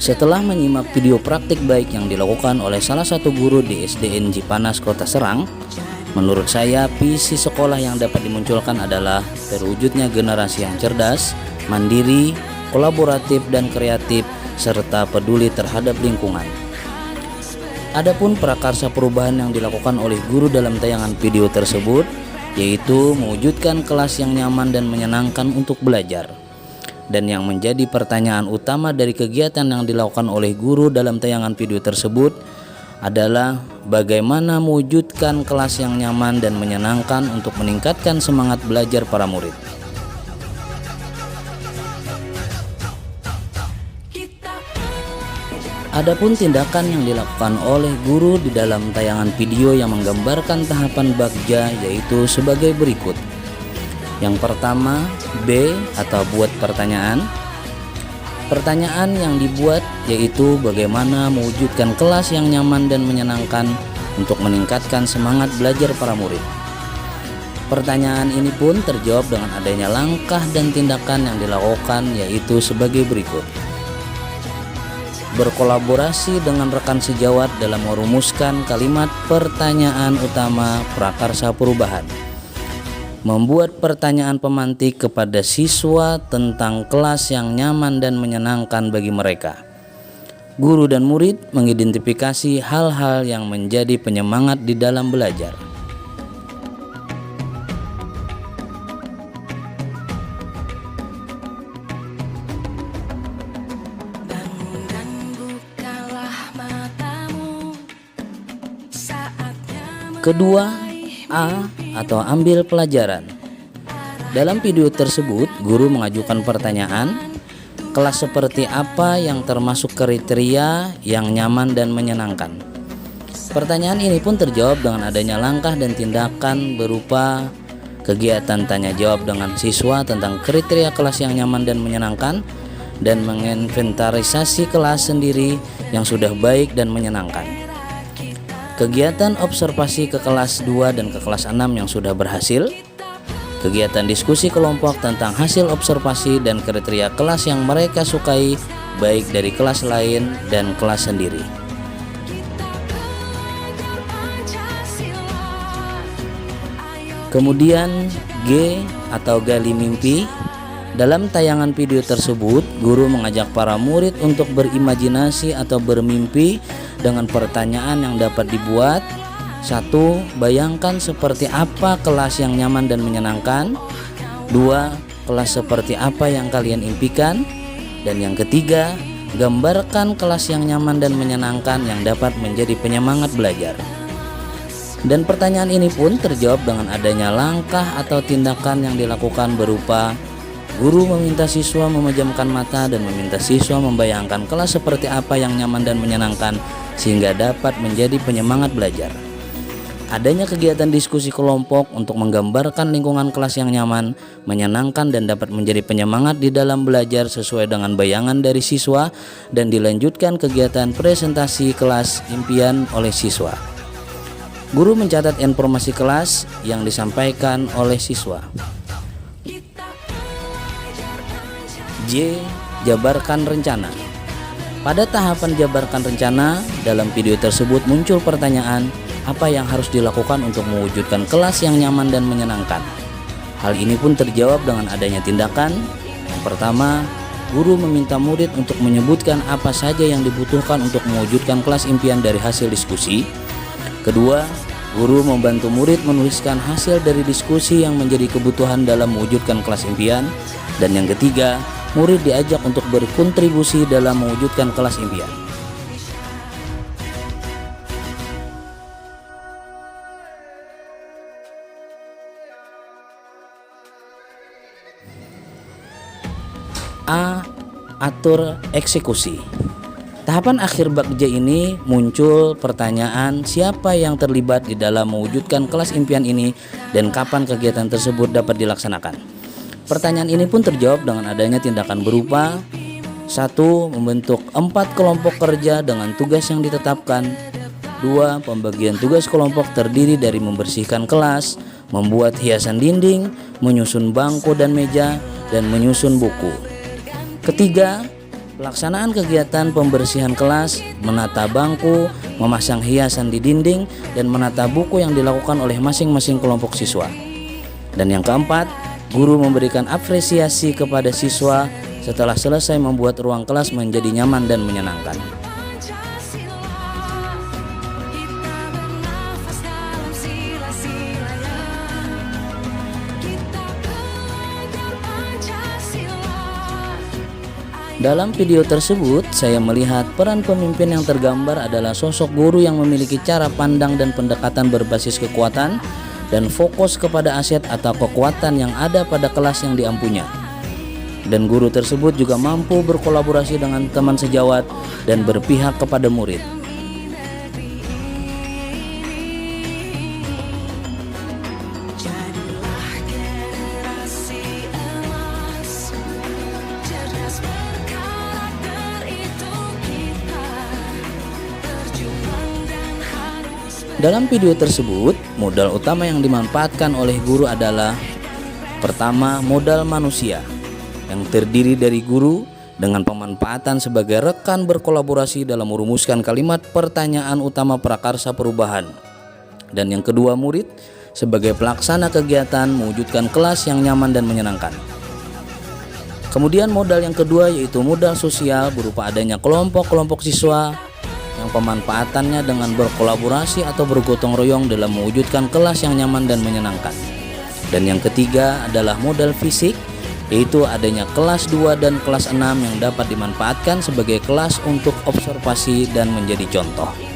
Setelah menyimak video praktik baik yang dilakukan oleh salah satu guru di SDN Cipanas, Kota Serang, menurut saya visi sekolah yang dapat dimunculkan adalah terwujudnya generasi yang cerdas, mandiri, kolaboratif dan kreatif, serta peduli terhadap lingkungan. Adapun prakarsa perubahan yang dilakukan oleh guru dalam tayangan video tersebut, yaitu mewujudkan kelas yang nyaman dan menyenangkan untuk belajar. Dan yang menjadi pertanyaan utama dari kegiatan yang dilakukan oleh guru dalam tayangan video tersebut adalah bagaimana mewujudkan kelas yang nyaman dan menyenangkan untuk meningkatkan semangat belajar para murid. Adapun tindakan yang dilakukan oleh guru di dalam tayangan video yang menggambarkan tahapan bagja yaitu sebagai berikut. Yang pertama, B atau buat pertanyaan. Pertanyaan yang dibuat yaitu bagaimana mewujudkan kelas yang nyaman dan menyenangkan untuk meningkatkan semangat belajar para murid. Pertanyaan ini pun terjawab dengan adanya langkah dan tindakan yang dilakukan yaitu sebagai berikut. Berkolaborasi dengan rekan sejawat dalam merumuskan kalimat pertanyaan utama prakarsa perubahan. Membuat pertanyaan pemantik kepada siswa tentang kelas yang nyaman dan menyenangkan bagi mereka. Guru dan murid mengidentifikasi hal-hal yang menjadi penyemangat di dalam belajar. Kedua, A atau ambil pelajaran. Dalam video tersebut, guru mengajukan pertanyaan, kelas seperti apa yang termasuk kriteria yang nyaman dan menyenangkan. Pertanyaan ini pun terjawab dengan adanya langkah dan tindakan berupa kegiatan tanya jawab dengan siswa tentang kriteria kelas yang nyaman dan menyenangkan, dan menginventarisasi kelas sendiri yang sudah baik dan menyenangkan. Kegiatan observasi ke kelas 2 dan ke kelas 6 yang sudah berhasil. Kegiatan diskusi kelompok tentang hasil observasi dan kriteria kelas yang mereka sukai, baik dari kelas lain dan kelas sendiri. Kemudian G atau gali mimpi. Dalam tayangan video tersebut, guru mengajak para murid untuk berimajinasi atau bermimpi dengan pertanyaan yang dapat dibuat. 1. Bayangkan seperti apa kelas yang nyaman dan menyenangkan. 2. Kelas seperti apa yang kalian impikan. Dan yang ketiga, gambarkan kelas yang nyaman dan menyenangkan yang dapat menjadi penyemangat belajar. Dan pertanyaan ini pun terjawab dengan adanya langkah atau tindakan yang dilakukan berupa guru meminta siswa memejamkan mata dan meminta siswa membayangkan kelas seperti apa yang nyaman dan menyenangkan sehingga dapat menjadi penyemangat belajar. Adanya kegiatan diskusi kelompok untuk menggambarkan lingkungan kelas yang nyaman, menyenangkan dan dapat menjadi penyemangat di dalam belajar sesuai dengan bayangan dari siswa, dan dilanjutkan kegiatan presentasi kelas impian oleh siswa. Guru mencatat informasi kelas yang disampaikan oleh siswa. J. Jabarkan rencana. Pada tahapan jabarkan rencana, dalam video tersebut muncul pertanyaan, apa yang harus dilakukan untuk mewujudkan kelas yang nyaman dan menyenangkan. Hal ini pun terjawab dengan adanya tindakan. Yang pertama, guru meminta murid untuk menyebutkan apa saja yang dibutuhkan untuk mewujudkan kelas impian dari hasil diskusi. Kedua, guru membantu murid menuliskan hasil dari diskusi yang menjadi kebutuhan dalam mewujudkan kelas impian. Dan yang ketiga, murid diajak untuk berkontribusi dalam mewujudkan kelas impian. A. Atur eksekusi. Tahapan akhir bagja ini muncul pertanyaan siapa yang terlibat di dalam mewujudkan kelas impian ini dan kapan kegiatan tersebut dapat dilaksanakan. Pertanyaan ini pun terjawab dengan adanya tindakan berupa 1. Membentuk 4 kelompok kerja dengan tugas yang ditetapkan. 2. Pembagian tugas kelompok terdiri dari membersihkan kelas, membuat hiasan dinding, menyusun bangku dan meja, dan menyusun buku. Ketiga, Pelaksanaan kegiatan pembersihan kelas, menata bangku, memasang hiasan di dinding, dan menata buku yang dilakukan oleh masing-masing kelompok siswa. Dan yang keempat, guru memberikan apresiasi kepada siswa setelah selesai membuat ruang kelas menjadi nyaman dan menyenangkan. Dalam video tersebut, saya melihat peran pemimpin yang tergambar adalah sosok guru yang memiliki cara pandang dan pendekatan berbasis kekuatan dan fokus kepada aset atau kekuatan yang ada pada kelas yang diampunya. Dan guru tersebut juga mampu berkolaborasi dengan teman sejawat dan berpihak kepada murid. Dalam video tersebut, modal utama yang dimanfaatkan oleh guru adalah: pertama, modal manusia yang terdiri dari guru dengan pemanfaatan sebagai rekan berkolaborasi dalam merumuskan kalimat pertanyaan utama prakarsa perubahan. Dan yang kedua, murid sebagai pelaksana kegiatan mewujudkan kelas yang nyaman dan menyenangkan. Kemudian modal yang kedua yaitu modal sosial berupa adanya kelompok-kelompok siswa yang pemanfaatannya dengan berkolaborasi atau bergotong royong dalam mewujudkan kelas yang nyaman dan menyenangkan. Dan yang ketiga adalah modal fisik, yaitu adanya kelas 2 dan kelas 6 yang dapat dimanfaatkan sebagai kelas untuk observasi dan menjadi contoh.